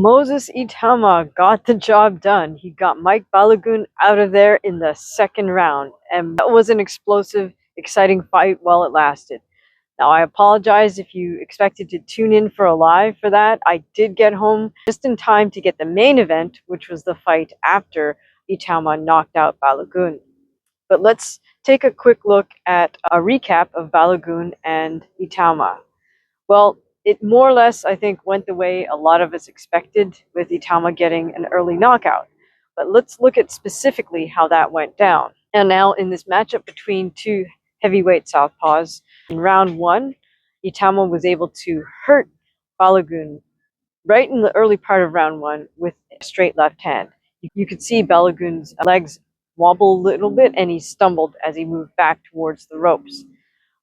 Moses Itauma got the job done. He got Mike Balogun out of there in the second round. And that was an explosive, exciting fight while it lasted. Now, I apologize if you expected to tune in for a live for that. I did get home just in time to get the main event, which was the fight after Itauma knocked out Balogun. But let's take a quick look at a recap of Balogun and Itauma. Well, it more or less, I think, went the way a lot of us expected, with Itauma getting an early knockout. But let's look at specifically how that went down. And now in this matchup between two heavyweight southpaws, in round one, Itauma was able to hurt Balogun right in the early part of round one with a straight left hand. You could see Balogun's legs wobble a little bit, and he stumbled as he moved back towards the ropes.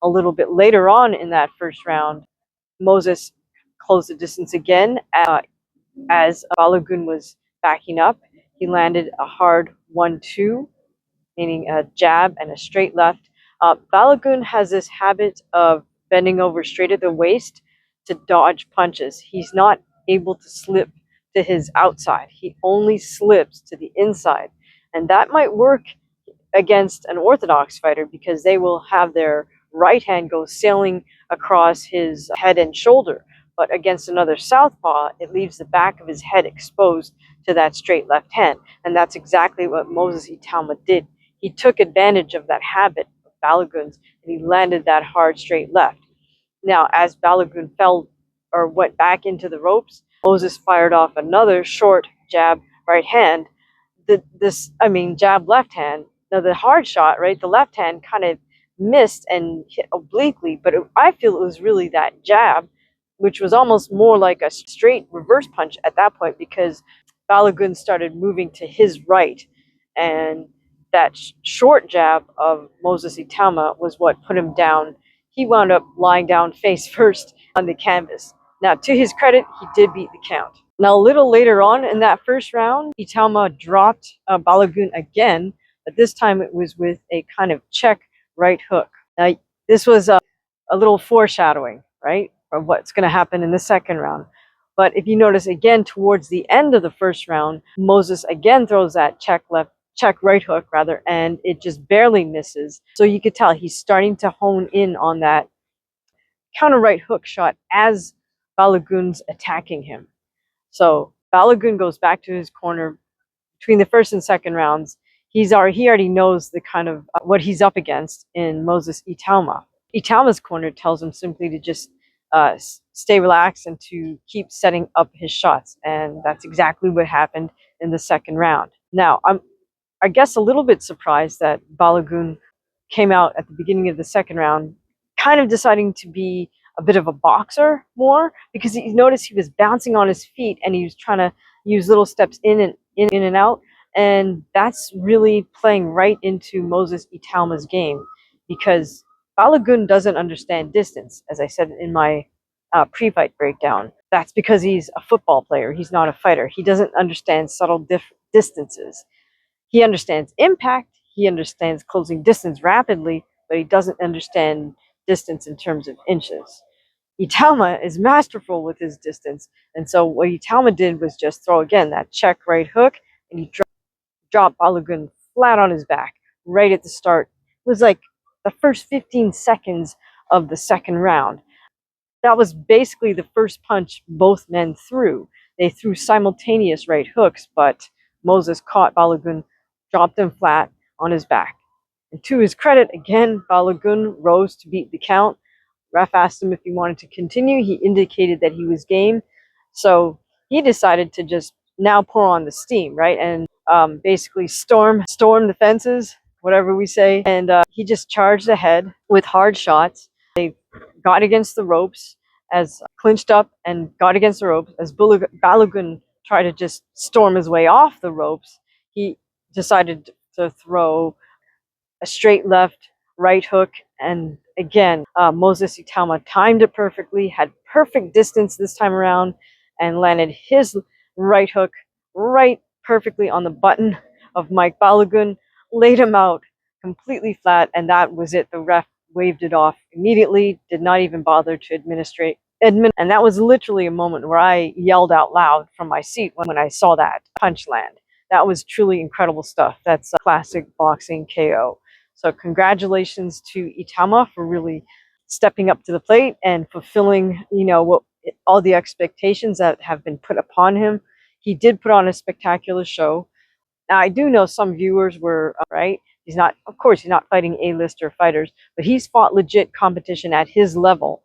A little bit later on in that first round, Moses closed the distance again. As Balogun was backing up, he landed a hard 1-2, meaning a jab and a straight left. Balogun has this habit of bending over straight at the waist to dodge punches. He's not able to slip to his outside. He only slips to the inside. And that might work against an orthodox fighter, because they will have their right hand go sailing across his head and shoulder. But against another southpaw, it leaves the back of his head exposed to that straight left hand. And that's exactly what Moses Itauma did. He took advantage of that habit of Balogun's, and he landed that hard straight left. Now, as Balogun fell or went back into the ropes, Moses fired off another short jab right hand. Jab left hand. Now, the hard shot, right, the left hand kind of missed and hit obliquely, but I feel it was really that jab, which was almost more like a straight reverse punch at that point, because Balogun started moving to his right, and that short jab of Moses Itauma was what put him down. He wound up lying down face first on the canvas. Now, to his credit, he did beat the count. Now, a little later on in that first round, Itauma dropped Balogun again, but this time it was with a kind of check right hook. Now, this was a little foreshadowing, right, of what's going to happen in the second round. But if you notice again, towards the end of the first round, Moses again throws that check right hook, and it just barely misses. So you could tell he's starting to hone in on that counter right hook shot as Balogun's attacking him. So Balogun goes back to his corner between the first and second rounds. He already knows the kind of what he's up against in Moses Itauma. Itauma's corner tells him simply to just stay relaxed and to keep setting up his shots, and that's exactly what happened in the second round. Now, I guess a little bit surprised that Balogun came out at the beginning of the second round kind of deciding to be a bit of a boxer more, because he noticed he was bouncing on his feet and he was trying to use little steps in and out, and that's really playing right into Moses Itauma's game, because Balogun doesn't understand distance, as I said in my pre-fight breakdown. That's because he's a football player. He's not a fighter. He doesn't understand subtle distances. He understands impact. He understands closing distance rapidly, but he doesn't understand distance in terms of inches. Itauma is masterful with his distance, and so what Itauma did was just throw again that check right hook, and he dropped Balogun flat on his back right at the start. It was like the first 15 seconds of the second round. That was basically the first punch both men threw. They threw simultaneous right hooks, but Moses caught Balogun, dropped him flat on his back. And to his credit, again, Balogun rose to beat the count. Ref asked him if he wanted to continue. He indicated that he was game. So he decided to just now pour on the steam, right? And basically storm the fences, whatever we say. And he just charged ahead with hard shots. They got against the ropes, as clinched up and got against the ropes. As Balogun tried to just storm his way off the ropes, he decided to throw a straight left right hook, and again, Moses Itauma timed it perfectly, had perfect distance this time around, and landed his right hook right perfectly on the button of Mike Balogun, laid him out completely flat, and that was it. The ref waved it off immediately, did not even bother to And that was literally a moment where I yelled out loud from my seat when I saw that punch land. That was truly incredible stuff. That's a classic boxing KO. So congratulations to Itauma for really stepping up to the plate and fulfilling, what all the expectations that have been put upon him. He did put on a spectacular show. Now, I do know some viewers were right. He's not, of course, he's not fighting A-lister fighters, but he's fought legit competition at his level.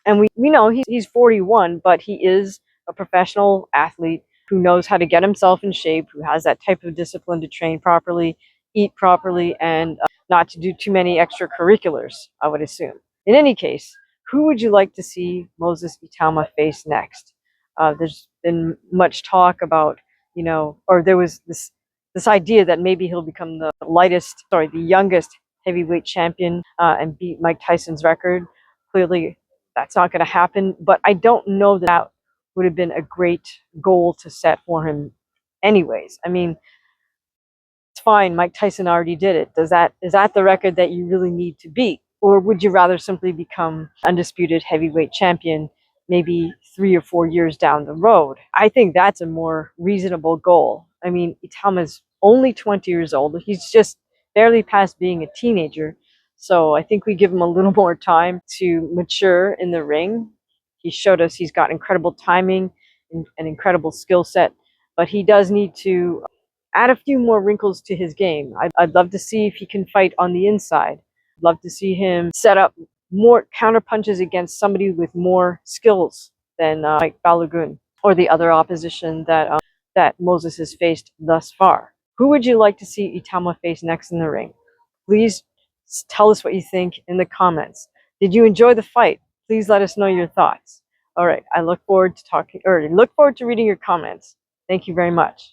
And we know he's 41, but he is a professional athlete who knows how to get himself in shape, who has that type of discipline to train properly, eat properly, and not to do too many extracurriculars, I would assume. In any case, who would you like to see Moses Itauma face next? There's been much talk about, or there was this idea that maybe he'll become the youngest heavyweight champion and beat Mike Tyson's record. Clearly, that's not going to happen. But I don't know that would have been a great goal to set for him, anyways. I mean, it's fine. Mike Tyson already did it. Is that the record that you really need to beat, or would you rather simply become undisputed heavyweight champion maybe 3 or 4 years down the road? I think that's a more reasonable goal. I mean, Itama's only 20 years old. He's just barely past being a teenager. So I think we give him a little more time to mature in the ring. He showed us he's got incredible timing and an incredible skill set, but he does need to add a few more wrinkles to his game. I'd love to see if he can fight on the inside. I'd love to see him set up more counter punches against somebody with more skills than Mike Balogun or the other opposition that Moses has faced thus far. Who would you like to see Itauma face next in the ring? Please tell us what you think in the comments. Did you enjoy the fight? Please let us know your thoughts. All right, I look forward to reading your comments. Thank you very much.